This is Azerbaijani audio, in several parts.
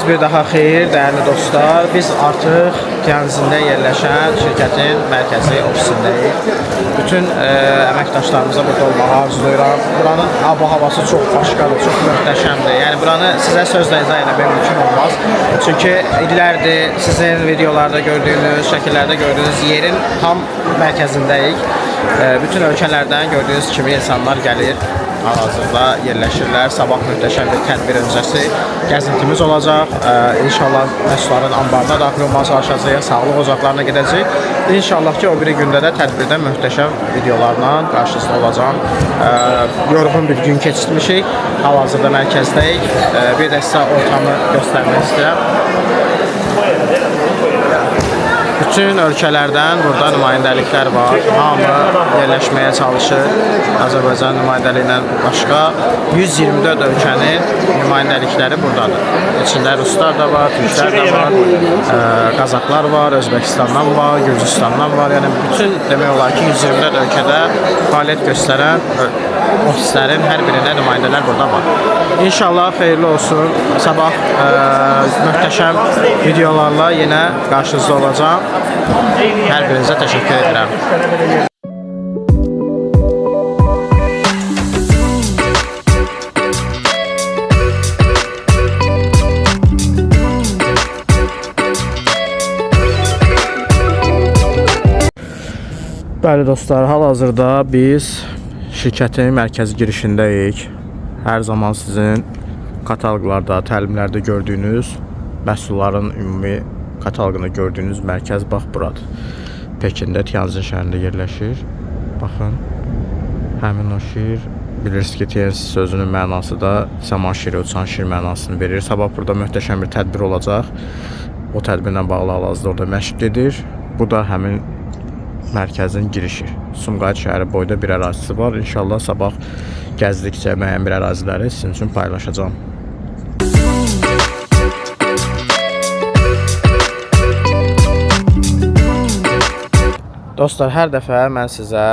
bir daha xeyir, dəyərli dostlar. Biz artıq Tianjində yerləşən şirkətin mərkəzi ofisindəyik. Bütün əməkdaşlarımıza burada olmağı arzulayıram. Buranın hava-havası çox başqadır, çox möhtəşəmdir. Yəni buranı sizə sözlə izah etmək mümkün olmaz. Çünki illərdir sizin videolarda gördüyünüz, şəkillərdə gördüyünüz yerin tam mərkəzindəyik. Bütün ölkələrdən gördüyünüz kimi insanlar gəlir. Hal-hazırda yerləşirlər. Sabah möhtəşəm bir tədbir öncəsi gəzintimiz olacaq. İnşallah məhsulların anbarına daxil olmağa çalışacağıq, sağlıq ocaqlarına gedəcək. İnşallah ki, o biri gündə də tədbirdə möhtəşəm videolarla qarşınızda olacağım. Yorğun bir gün keçirmişik. Hal-hazırda mərkəzdəyik. Bir də sizə ortamı göstərmək istəyirəm. Bütün ölkələrdən burada nümayəndəliklər var. Hamı yerləşməyə çalışır. Azərbaycan nümayəndəliyindən başqa 124 ölkənin nümayəndəlikləri buradadır. İçində ruslar da var, türklər də var, Qazaxlar var, Özbəkistandan var, Gürcüstandan var. Yəni bütün demək olar ki, 124 ölkədə fəaliyyət göstərən ofislərin hər birində nümayəndələr burada var. İnşallah xeyirli olsun. Sabah möhtəşəm videolarla yenə qarşınızda olacağım. Hər birinizə təşəkkür edirəm. Bəli dostlar, hal-hazırda biz şirkətin mərkəzi girişindəyik. Hər zaman sizin kataloqlarda, təlimlərdə gördüyünüz məhsulların ümumi kataloqunu gördüyünüz mərkəz bax buradır. Pekində, Tianjin şəhərində yerləşir. Baxın, həmin o şir, bilirsiniz ki, Tianjin sözünün mənası da saman şiri, uçan şir mənasını verir. Sabah burada möhtəşəm bir tədbir olacaq. O tədbirlə bağlı hal-hazırda orada məşq gedir. Bu da həmin mərkəzin girişi. Sumqayıt şəhəri boyda bir ərazisi var. İnşallah sabah gəzdikcə müəyyən bir əraziləri sizin üçün paylaşacağım. Dostlar, hər dəfə mən sizə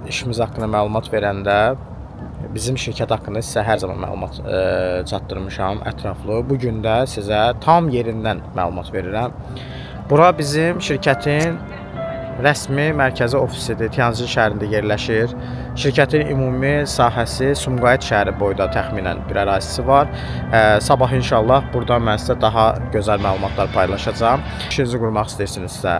işimiz haqqında məlumat verəndə bizim şirkət haqqında sizə hər zaman məlumat çatdırmışam, ətraflı. Bugün də sizə tam yerindən məlumat verirəm. Bura bizim şirkətin rəsmi mərkəzi ofisidir. Tianjin şəhərində yerləşir. Şirkətin ümumi sahəsi Sumqayıt şəhəri boyda təxminən bir ərazisi var. Sabah inşallah buradan mən sizə daha gözəl məlumatlar paylaşacağım. İşinizi qurmaq istəyirsinizsə,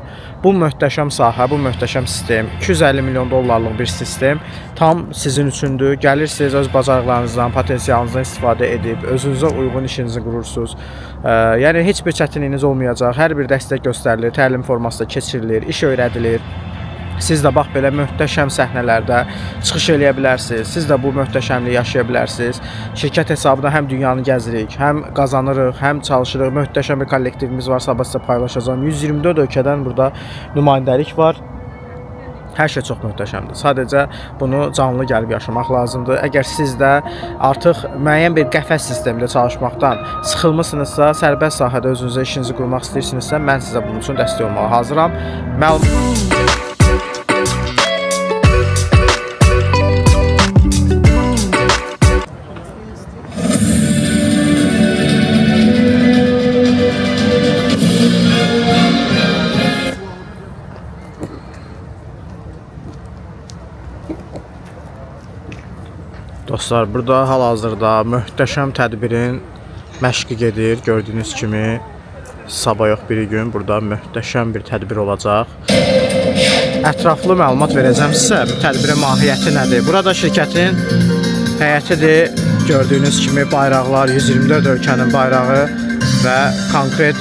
bu möhtəşəm sahə, bu möhtəşəm sistem, 250 milyon dollarlıq bir sistem tam sizin üçündür. Gəlirsiniz, öz bacarıqlarınızdan, potensialınızdan istifadə edib, özünüzə uyğun işinizi qurursunuz. Yəni heç bir çətinliyiniz olmayacaq. Hər bir dəstək göstərilir, təlim formasında keçirilir, iş öyrədilir. Siz də bax belə möhtəşəm səhnələrdə çıxış eləyə bilərsiniz. Siz də bu möhtəşəmliyi yaşaya bilərsiniz. Şirkət hesabına həm dünyanı gəzirik, həm qazanırıq, həm çalışırıq. Möhtəşəm bir kollektivimiz var, sabah sizə paylaşacağım. 124 ölkədən burada nümayəndəlik var. Hər şey çox möhtəşəmdir. Sadəcə bunu canlı gəlib yaşamaq lazımdır. Əgər siz də artıq müəyyən bir qəfəs sistemində çalışmaqdan sıxılmısınızsa, sərbəst sahədə özünüzə işinizi qurmaq istəyirsinizsə, mən sizə bunun üçün dəstək olmağa hazıram. Dostlar, burada hal-hazırda möhtəşəm tədbirin məşqi gedir. Gördüyünüz kimi sabah yox bir gün burada möhtəşəm bir tədbir olacaq. Ətraflı məlumat verəcəm sizə. Bu tədbirin mahiyyəti nədir? Burada şirkətin həyətidir. Gördüyünüz kimi bayraqlar, 124 ölkənin bayrağı və konkret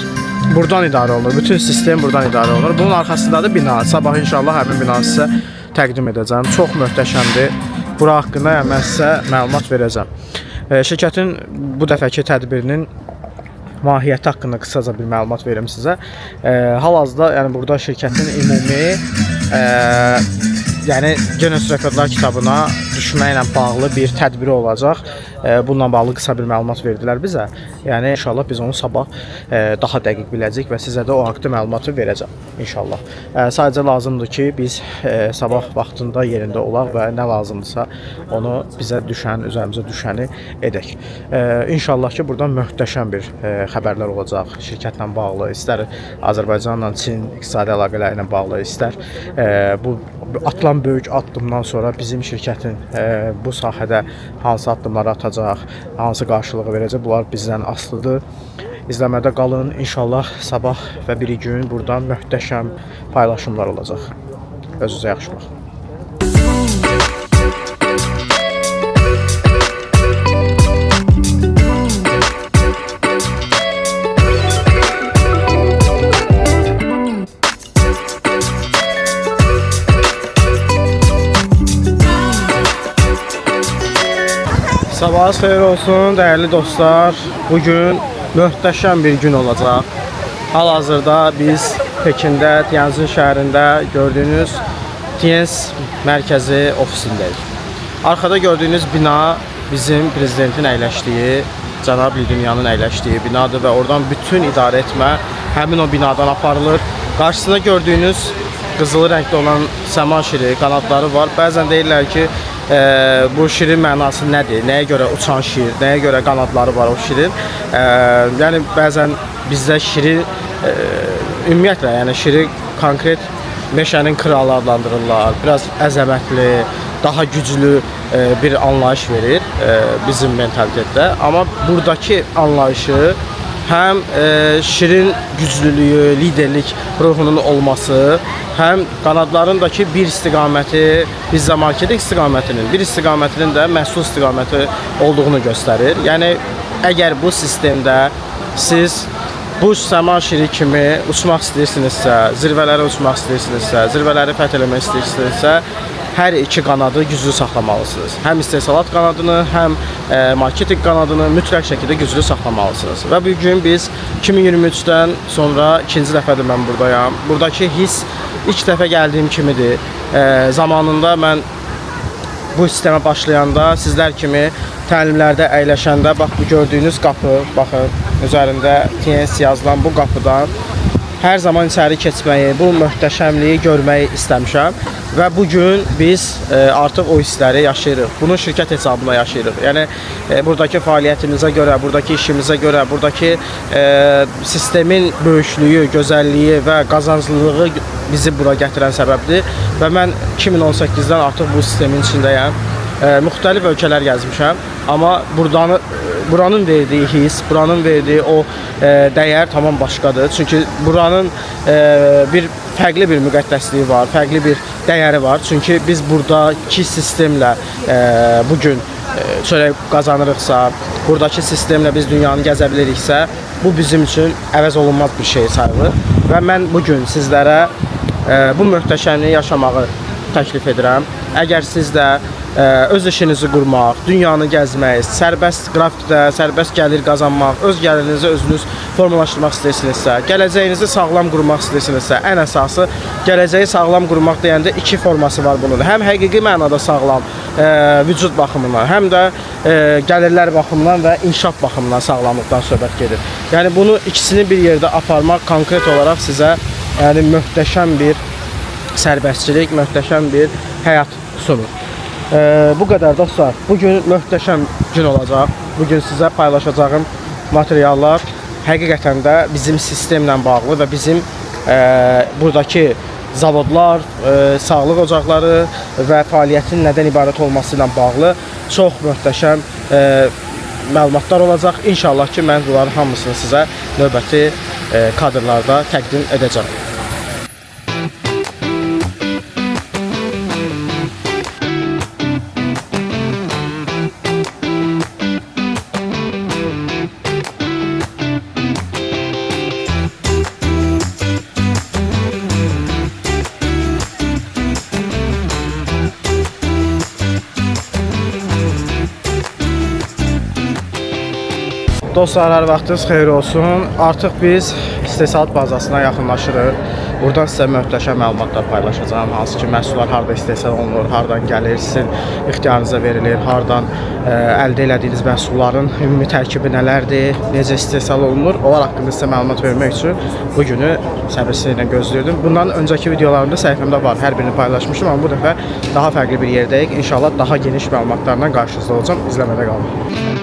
buradan idarə olunur. Bütün sistem buradan idarə olunur. Bunun arxasında da bina. Sabah inşallah həmin binanı sizə təqdim edəcəm. Çox möhtəşəmdir. Bura haqqında mən sizə məlumat verəcəm. Şirkətin bu dəfəki tədbirinin mahiyyəti haqqında qısaca bir məlumat verim sizə. Hal-hazırda yəni burada şirkətin ümumi yəni Guinness Rekordlar kitabına düşməklə bağlı bir tədbiri olacaq. Bununla bağlı qısa bir məlumat verdilər bizə. Yəni inşallah biz onu sabah daha dəqiq biləcəyik və sizə də o haqqda məlumatı verəcəm inşallah. Sadəcə lazımdır ki, biz sabah vaxtında yerində olaq və nə lazımdırsa onu bizə düşən, üzərimizə düşəni edək. İnşallah ki, buradan möhtəşəm bir xəbərlər olacaq şirkətlə bağlı, istər Azərbaycanla Çin iqtisadi əlaqələri ilə bağlı, istər bu atılan böyük addımdan sonra bizim şirkətin bu sahədə hansı addımları atacaq, hansı qarşılığı verəcək, bunlar bizdən asılıdır. İzləmədə qalın. İnşallah sabah və bir gün buradan möhtəşəm paylaşımlar olacaq. Özünüzə yaxşı baxın. Sabahınız xeyir olsun, dəyərli dostlar. Bugün möhtəşəm bir gün olacaq. Hal-hazırda biz Pekində, Tianjin şəhərində gördüyünüz Tianjin mərkəzi ofisindəyik. Arkada gördüyünüz bina bizim prezidentin əyləşdiyi, Cənab Li Dünyanın əyləşdiyi binadır və oradan bütün idarə etmə həmin o binadan aparılır. Qarşısında gördüyünüz qızılı rəngdə olan səma şiri, qanadları var. Bəzən deyirlər ki, bu şirin mənası nədir? Nəyə görə uçan şir, nəyə görə qanadları var o şirin? Yəni bəzən bizdə şiri ümumiyyətlə, yəni şiri konkret meşənin kralı adlandırırlar. Biraz əzəmətli, daha güclü bir anlayış verir bizim mentalitetdə. Amma buradakı anlayışı həm şirin güclülüyü, liderlik ruhunun olması, həm qanadlarındakı bir istiqaməti, bizdə marketing istiqamətinin, bir istiqamətinin də məhsul istiqaməti olduğunu göstərir. Yəni, əgər bu sistemdə siz bu səma şiri kimi uçmaq istəyirsinizsə, zirvələrə uçmaq istəyirsinizsə, zirvələri fəth eləmək istəyirsinizsə, hər iki qanadı güclü saxlamalısınız. Həm istehsalat qanadını, həm marketing qanadını mütləq şəkildə güclü saxlamalısınız. Və bugün biz 2023-dən sonra ikinci dəfədir mən buradayam. Buradakı hiss ilk dəfə gəldiyim kimidir. Zamanında mən bu sistemə başlayanda, sizlər kimi təlimlərdə əyləşəndə, bax bu gördüyünüz qapı, baxın, üzərində Tianjin yazılan bu qapıdan hər zaman içəri keçməyi, bu möhtəşəmliyi görməyi istəmişəm. Və bugün biz artıq o hissləri yaşayırıq. Bunu şirkət hesabına yaşayırıq. Yəni, buradakı fəaliyyətimizə görə, buradakı işimizə görə, buradakı sistemin böyüklüyü, gözəlliyi və qazanclılığı bizi bura gətirən səbəbdir. Və mən 2018-dən artıq bu sistemin içindəyəm. Müxtəlif ölkələr gəzmişəm. Amma buranın verdiyi his, buranın verdiyi o dəyər tamam başqadır. Çünki buranın bir fərqli bir müqəddəsliyi var, fərqli bir dəyəri var. Çünki biz buradakı sistemlə bugün çörək qazanırıqsa, buradakı sistemlə biz dünyanı gəzə biliriksə, bu bizim üçün əvəz olunmaz bir şey sayılır. Və mən bugün sizlərə bu möhtəşəmliyi yaşamağı təklif edirəm. Əgər siz də öz işinizi qurmaq, dünyanı gəzmək, sərbəst qrafikdə, sərbəst gəlir qazanmaq, öz gəlirinizi özünüz formalaşdırmaq istəyirsinizsə, gələcəyinizi sağlam qurmaq istəyirsinizsə, ən əsası gələcəyi sağlam qurmaq deyəndə iki forması var bunun. Həm həqiqi mənada sağlam vücud baxımından, həm də gəlirlər baxımından və inkişaf baxımından sağlamlıqdan söhbət gedir. Yəni bunu ikisini bir yerdə aparmaq konkret olaraq sizə yəni möhtəşəm bir sərbəstçilik, möhtəşəm bir həyat sunur. Bu qədər dostlar. Bugün möhtəşəm gün olacaq. Bugün sizə paylaşacağım materiallar həqiqətən də bizim sistemlə bağlı və bizim buradakı zavodlar, sağlıq ocaqları və fəaliyyətin nədən ibarət olması ilə bağlı çox möhtəşəm məlumatlar olacaq. İnşallah ki, mən bunların hamısını sizə növbəti kadrlarda təqdim edəcəm. Dostlar, hər vaxtınız xeyir olsun. Artıq biz istehsalat bazasına yaxınlaşırıq. Buradan sizə möhtəşəm məlumatlar paylaşacağam. Hansı ki, məhsullar harda istehsal olunur, hardan gəlir, sizin ixtiyarınıza verilir, hardan əldə etdiyiniz məhsulların ümumi tərkibi nələrdir, necə istehsal olunur, onlar haqqında sizə məlumat vermək üçün bu günü səbirsizliklə gözləyirdim. Bundan öncəki videolarımda səhifəmdə var, hər birini paylaşmışdım, amma bu dəfə daha fərqli bir yerdəyik. İnşallah daha geniş məlumatlarla qarşınızda olacağam. İzləmədə qalın.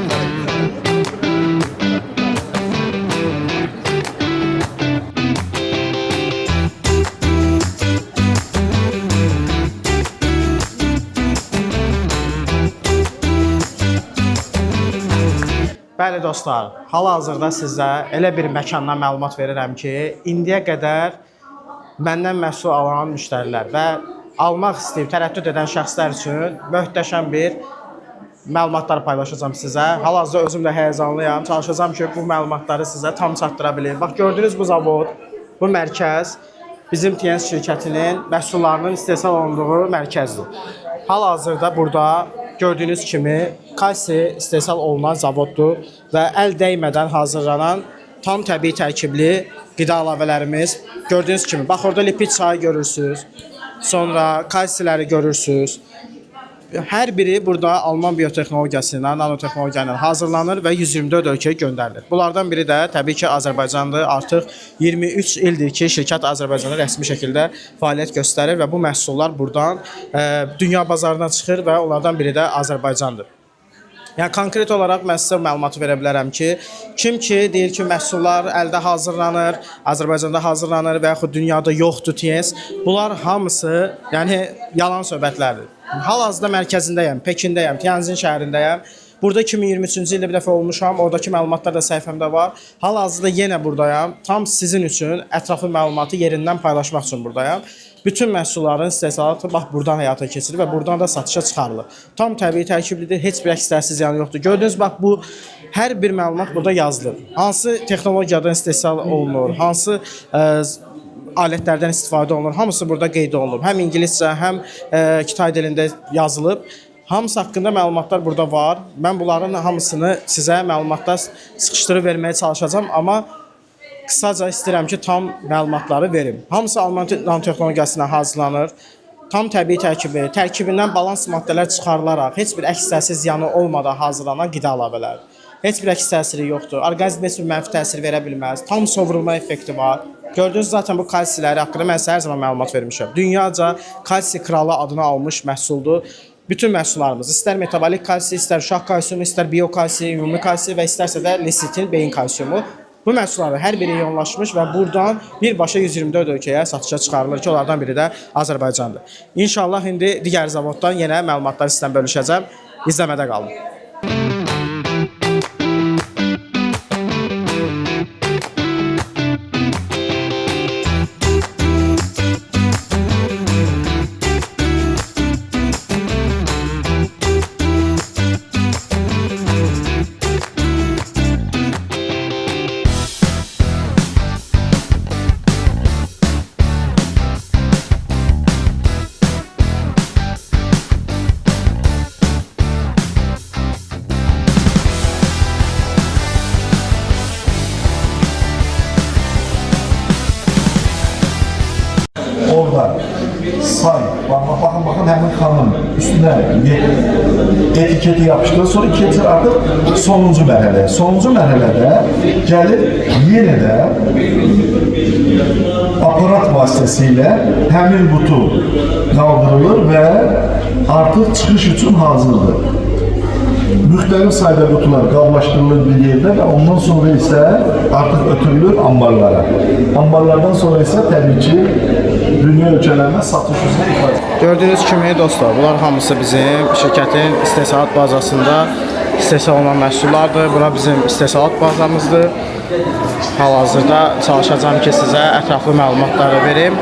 Bəli dostlar, hal-hazırda sizə elə bir məkandan məlumat verirəm ki, indiyə qədər məndən məhsul alan müştərilər və almaq istəyib tərəddüd edən şəxslər üçün möhtəşəm bir məlumatlar paylaşacağam sizə. Hal-hazırda özüm də həyəcanlıyam. Çalışacağam ki, bu məlumatları sizə tam çatdıra bilim. Bax, gördüyünüz bu zavod, bu mərkəz bizim TNS şirkətinin məhsullarının istehsal olunduğu mərkəzdir. Hal-hazırda burada gördüyünüz kimi kalsi istehsal olunan zavoddur və əl dəymədən hazırlanan tam təbii tərkibli qida əlavələrimiz. Gördüyünüz kimi, bax orada lipid çayı görürsünüz, sonra kalsiləri görürsünüz. Hər biri burada Alman biotexnologiyası ilə, nanotexnologiya ilə hazırlanır və 124 ölkəyə göndərilir. Bunlardan biri də təbii ki, Azərbaycandır. Artıq 23 ildir ki, şirkət Azərbaycanda rəsmi şəkildə fəaliyyət göstərir və bu məhsullar buradan dünya bazarına çıxır və onlardan biri də Azərbaycandır. Yəni konkret olaraq mən sizə məlumatı verə bilərəm ki, kim ki deyir ki, məhsullar əldə hazırlanır, Azərbaycanda hazırlanır və yaxud dünyada yoxdur TNS, bunlar hamısı yəni yalan söhbətlərdir. Hal-hazırda mərkəzindəyəm, Pekindəyəm, Tianjin şəhərindəyəm. Burada 2023-cü ildə bir dəfə olmuşam, oradakı məlumatlar da səhifəmdə var. Hal-hazırda yenə buradayam, tam sizin üçün ətraflı məlumatı yerindən paylaşmaq üçün buradayam. Bütün məhsulların istehsalatı bax buradan həyata keçirilir və buradan da satışa çıxarılır. Tam təbii tərkiblidir, heç bir əksərsiz yanı yoxdur. Gördüyünüz bax bu hər bir məlumat burada yazılır. Hansı texnologiyadan istehsal olunur, hansı alətlərdən istifadə olunur, hamısı burada qeyd olunub. Həm ingiliscə, həm Kitay dilində yazılıb. Hamısı haqqında məlumatlar burada var. Mən bunların hamısını sizə məlumatlar sıxışdırıb verməyə çalışacağam, amma qısaca istəyirəm ki, tam məlumatları verim. Hamısı Alman nanotexnologiyasına hazırlanır. Tam təbii tərkibindən balans maddələr çıxarılaraq, heç bir əks-təsir ziyanı olmadan hazırlanan qida əlavələri. Heç bir əks təsiri yoxdur. Orqanizmə heç bir mənfi təsir verə bilməz. Tam sovrulma effekti var. Gördüyünüz zaten bu kalsiləri haqqında mən sizə hər zaman məlumat vermişəm. Dünyaca kalsi kralı adını almış məhsuldur. Bütün məhsullarımız, istər metabolik kalsi, istər uşaq kalsiumu, istər biokalsi, ümumi kalsi və istərsə də lesitin, beyin kalsiumu. Bu məhsulları hər biri iyonlaşmış və buradan birbaşa 124 ölkəyə satışa çıxarılır ki, onlardan biri də Azərbaycandır. İnşallah indi digər zavoddan yenə məlumatları sizdən bölüşəcəm. İzləmədə qalın. Orada say, bakın hemen kanın üstüne etiketi yapıştırır. Sonra ikinci artık sonuncu mərhələ. Sonuncu mərhələdə gəlir yenə də aparat vasitəsilə həmin butu qaldırılır və artıq çıxış üçün hazırdır. Müxtəlif sayda qutular qablaşdırılır bir yerdə və ondan sonra isə artıq ötürülür ambarlara. Ambarlardan sonra isə təbii ki, dünya ölkələrində satış üzrə ixrac. Gördüyünüz kimi dostlar, bunlar hamısı bizim şirkətin istehsalat bazasında istehsal olunan məhsullardır. Bura bizim istehsalat bazamızdır. Hal-hazırda çalışacağım ki, sizə ətraflı məlumatları verim.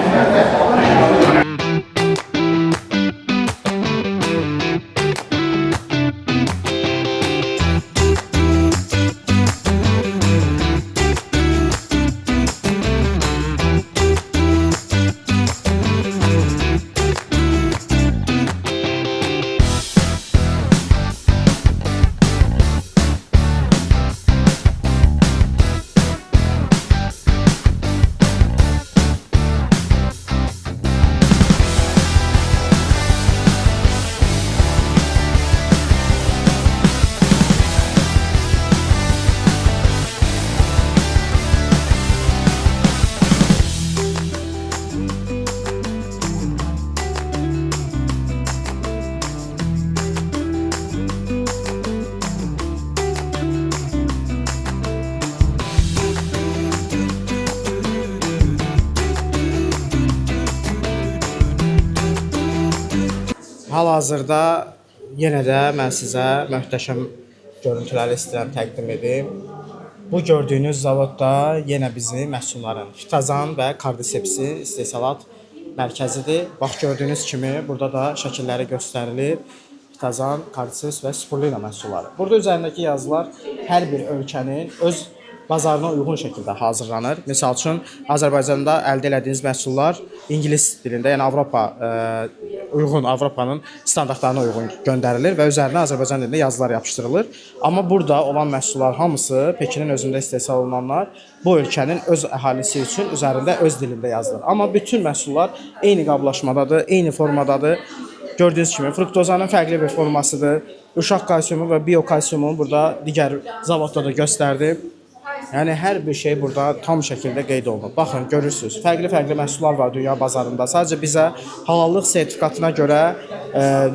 Hal-hazırda yenə də mən sizə möhtəşəm görüntüləri istəyirəm təqdim edim. Bu gördüyünüz zavodda yenə bizim məhsulların Fitazan və Kardisepsi istehsalat mərkəzidir. Bax gördüyünüz kimi burada da şəkilləri göstərilir. Fitazan, Kardiseps və Spirulina məhsulları. Burada üzərindəki yazılar hər bir ölkənin öz bazarına uyğun şəkildə hazırlanır. Məsəl üçün Azərbaycanda əldə etdiyiniz məhsullar ingilis dilində, yəni Avropanın standartlarına uyğun göndərilir və üzərinə Azərbaycan dilində yazılar yapışdırılır. Amma burada olan məhsullar hamısı Pekinin özündə istehsal olunanlar bu ölkənin öz əhalisi üçün üzərində öz dilində yazılır. Amma bütün məhsullar eyni qablaşmadadır, eyni formadadır. Gördüyünüz kimi fruktozanın fərqli bir formasıdır. Uşaq kalsiumu və biokalsiumu burada digər zavodda da göstərdim. Yəni hər bir şey burada tam şəkildə qeyd olunub. Baxın, görürsüz. Fərqli-fərqli məhsullar var dünya bazarında. Sadəcə bizə halallıq sertifikatına görə,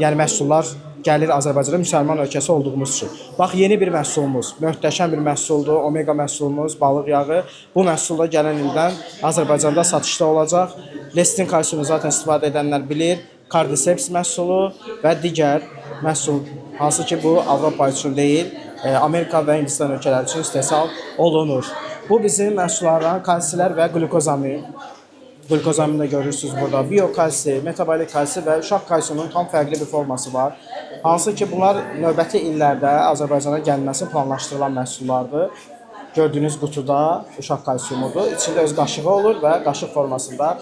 yəni məhsullar gəlir Azərbaycana müsəlman ölkəsi olduğumuz üçün. Bax, yeni bir məhsulumuz, möhtəşəm bir məhsuldur. Omega məhsulumuz, balıq yağı. Bu məhsul da gələn ildən Azərbaycanda satışda olacaq. Lestin kalsiumu zaten istifadə edənlər bilir. Kardiseps məhsulu və digər məhsul, hansı ki bu Avropa üçün deyil, Amerika və Hindistan ölkələri üçün istehsal olunur. Bu bizim məhsullardan kalsilər və qlukozamin. Qlukozamini də görürsünüz burada. Biokalsi, metabolik kalsi və uşaq kalsiumunun tam fərqli bir forması var. Hansı ki bunlar növbəti illərdə Azərbaycana gəlməsi planlaşdırılan məhsullardır. Gördüyünüz qutuda uşaq kalsiumudur. İçində öz qaşığı olur və qaşıq formasında,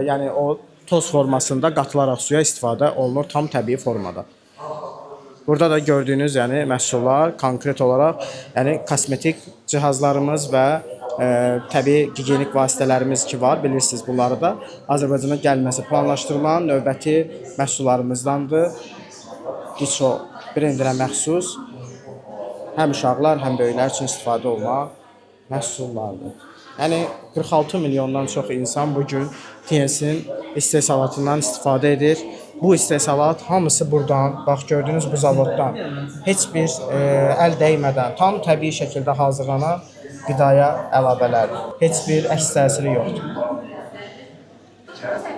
yəni o toz formasında qatılaraq suya istifadə olunur tam təbii formada. Burada da gördüyünüz yəni məhsullar konkret olaraq yəni kosmetik cihazlarımız və təbii gigiyenik vasitələrimiz ki var, bilirsiniz bunları da Azərbaycana gəlməsi planlaşdırılan növbəti məhsullarımızdandır. Diço brendinə məxsus həm uşaqlar, həm böyüklər üçün istifadə olunan məhsullardır. Yəni 46 milyondan çox insan bugün TNS-in istehsalatından istifadə edir. Bu istehsalat hamısı buradan, bax gördüyünüz bu zavoddan heç bir əl dəymədən tam təbii şəkildə hazırlanan qidaya əlavələrdir. Heç bir əks təsiri yoxdur.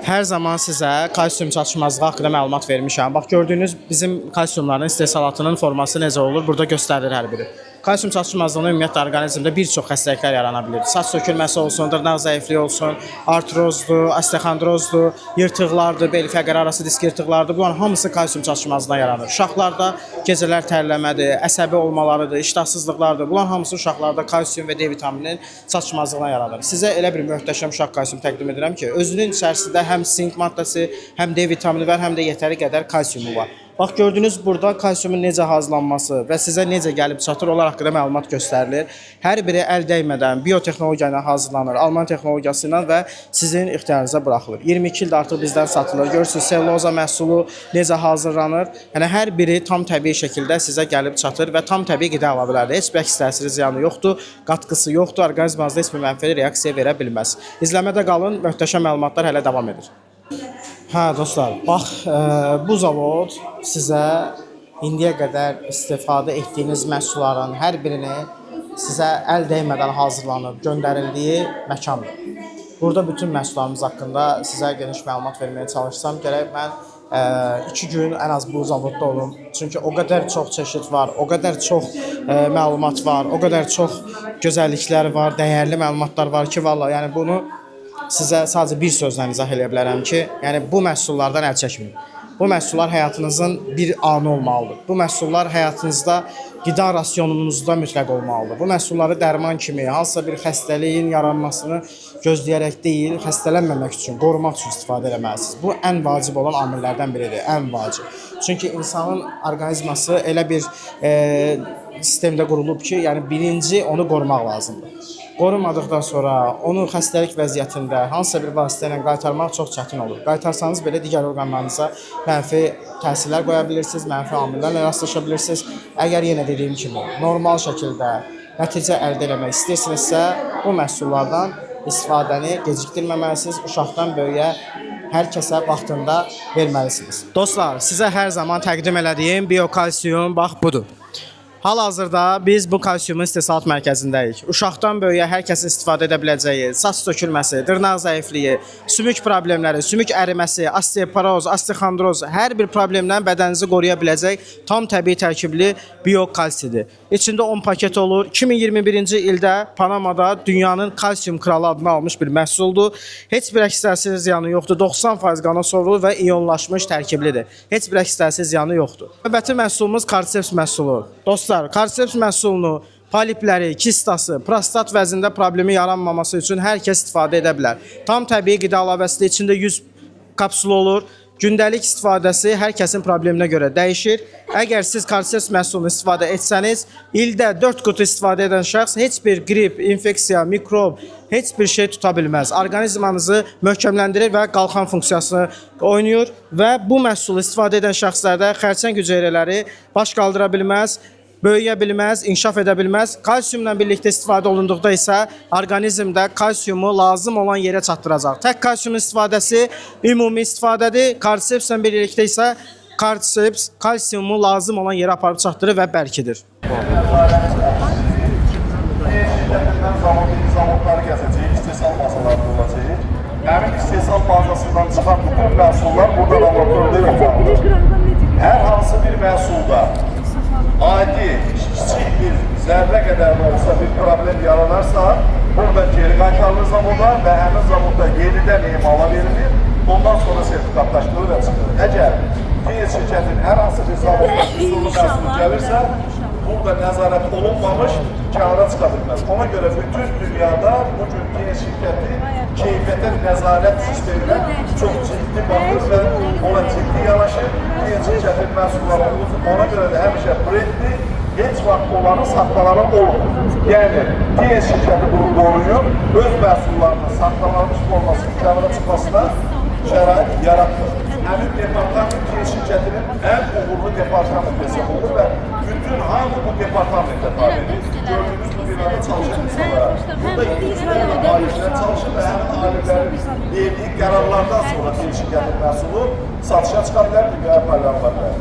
Hər zaman sizə kalsium çatışmazlığı haqqında məlumat vermişəm. Bax gördüyünüz bizim kalsiumların istehsalatının forması necə olur? Burada göstərilir hər biri. Kalsium çatışmazlığına ümumiyyətlə orqanizmdə bir çox xəstəliklər yarana bilər. Saç sökülməsi olsun, dırnaq zəifliyi olsun, artrozdur, osteoxondrozdur, yırtıqlardır, bel fəqər arası disk yırtıqlardır. Bunların hamısı kalsium çatışmazlığına yaranır. Uşaqlarda gecələr tərləmədir, əsəbi olmalarıdır, iştahsızlıqlardır. Bunların hamısı uşaqlarda kalsium və D vitamininin çatışmazlığına yaranır. Sizə elə bir möhtəşəm uşaq kalsium təqdim edirəm ki, özünün içərisində həm sink maddəsi, həm D vitamini var, həm də yetəri qədər kalsiumu var. Bax gördüyünüz burada kalsiumun necə hazırlanması və sizə necə gəlib çatır onlar haqqında məlumat göstərilir. Hər biri əl dəymədən biotexnologiya ilə hazırlanır, Alman texnologiyası ilə və sizin ixtiyarınıza buraxılır. 22 ildə artıq bizdən satılır. Görürsünüz selluloza məhsulu necə hazırlanır. Yəni hər biri tam təbii şəkildə sizə gəlib çatır və tam təbii qida əlavələrdir. Heç bir əks təsiri ziyanı yoxdur, qatqısı yoxdur, orqanizminizdə heç bir mənfi reaksiya verə bilməz. İzləmədə qalın, möhtəşəm məlumatlar hələ davam edir. Hə dostlar, bax bu zavod sizə indiyə qədər istifadə etdiyiniz məhsulların hər birini sizə əl dəymədən hazırlanıb göndərildiyi məkandır. Burada bütün məhsullarımız haqqında sizə geniş məlumat verməyə çalışsam, gərək mən 2 gün ən az bu zavodda olum. Çünki o qədər çox çeşid var, o qədər çox məlumat var, o qədər çox gözəlliklər var, dəyərli məlumatlar var ki, vallahi yəni bunu sizə sadəcə bir sözlə izah edə bilərəm ki, yəni bu məhsullardan əl çəkməyin. Bu məhsullar həyatınızın bir anı olmalıdır. Bu məhsullar həyatınızda qida rasionunuzda mütləq olmalıdır. Bu məhsulları dərman kimi, hansısa bir xəstəliyin yaranmasını gözləyərək deyil, xəstələnməmək üçün, qorumaq üçün istifadə etməlisiniz. Bu ən vacib olan amillərdən biridir, ən vacib. Çünki insanın orqanizması elə bir sistemdə qurulub ki, yəni birinci onu qorumaq lazımdır. Qorumadıqdan sonra onu xəstəlik vəziyyətində hansısa bir vasitə ilə qaytarmaq çox çətin olur. Qaytarsanız belə digər orqanlarınıza mənfi təsirlər qoya bilirsiniz, mənfi amillərlə rastlaşa bilirsiniz. Əgər yenə dediyim kimi normal şəkildə nəticə əldə etmək istəyirsinizsə, bu məhsullardan istifadəni gecikdirməməlisiniz, uşaqdan böyüyə hər kəsə vaxtında verməlisiniz. Dostlar, sizə hər zaman təqdim elədiyim biokalsium bax budur. Hal-hazırda biz bu kalsiumun istehsalat mərkəzindəyik. Uşaqdan böyüyə hər kəsin istifadə edə biləcəyi saç tökülməsi, dırnaq zəifliyi, sümük problemləri, sümük əriməsi, osteoporoz, osteoxondroz hər bir problemdən bədəninizi qoruya biləcək tam təbii tərkibli biokalsidir. İçində 10 paket olur. 2021-ci ildə Panamada dünyanın kalsium kralı adını almış bir məhsuldur. Heç bir əks təsir ziyanı yoxdur. 90% qana sovrulur və iyonlaşmış tərkiblidir. Heç bir əks təsir ziyanı yoxdur. Növbəti məhsulumuz Kardiseps məhsulu. Dostlar, Kardiseps məhsulunu polipləri, kistası, prostat vəzində problemi yaranmaması üçün hər kəs istifadə edə bilər. Tam təbii qida əlavəsidir. İçində 100 kapsul olur. Gündəlik istifadəsi hər kəsin probleminə görə dəyişir. Əgər siz Kardiseps məhsulunu istifadə etsəniz, ildə 4 qutu istifadə edən şəxs heç bir qrip, infeksiya, mikrob, heç bir şey tuta bilməz. Orqanizmanızı möhkəmləndirir və qalxan funksiyasını oynayır və bu məhsulu istifadə edən şəxslərdə xərçəng hüceyrələri baş qaldıra bilməz, böyüyə bilməz, inkişaf edə bilməz. Kalsiumla birlikdə istifadə olunduqda isə orqanizmdə kalsiumu lazım olan yerə çatdıracaq. Tək kalsiumun istifadəsi ümumi istifadədir. Kardicepslə birlikdə isə Kardiceps kalsiumu lazım olan yerə aparıb çatdırır və bərkidir. Zavodları gəzəcək, istehsal bazaları olacaq. Həmin istehsal bazasından çıxan bütün məhsullar burada laboratorda yoxlanılır. Hər hansı bir məhsulda adi, kiçik bir zərrə qədər də olsa bir problem yaranarsa, burada geri qaytarılır zavoda və həmin zavodda yenidən emala verilir, ondan sonra sertifikatlaşdırılır və çıxılır. Əgər TS şirkətin hər hansı bir zavodda kusurlu məhsul gəlirsə, burada nəzarət olunmamış kənara çıxa bilməz. Ona görə bütün dünyada bugün TS şirkəti keyfiyyətə nəzarət sisteminə çox ciddi baxır və ona ciddi yanaşır. TS şirkətin məhsulları ona görə də həmişə brendli, heç vaxt olanı saxlanaran olmur. Yəni, TS şirkəti bunu qoruyur, öz məhsullarının saxlanılmış olmasının kənara çıxmasına şərait yaratmır. Həmin departament TS şirkətinin ən uğurlu departament hesab olur və bütün hamı bu departamentə tabidir. Gördüyünüz bu binada çalışan insanlara. Burada yüzlərlə alimlər çalışır və həmin alimlərin verdiyi qərarlardan sonra TS şirkətin məhsulu satışa çıxa bilər, dünyaya paylanıla bilər.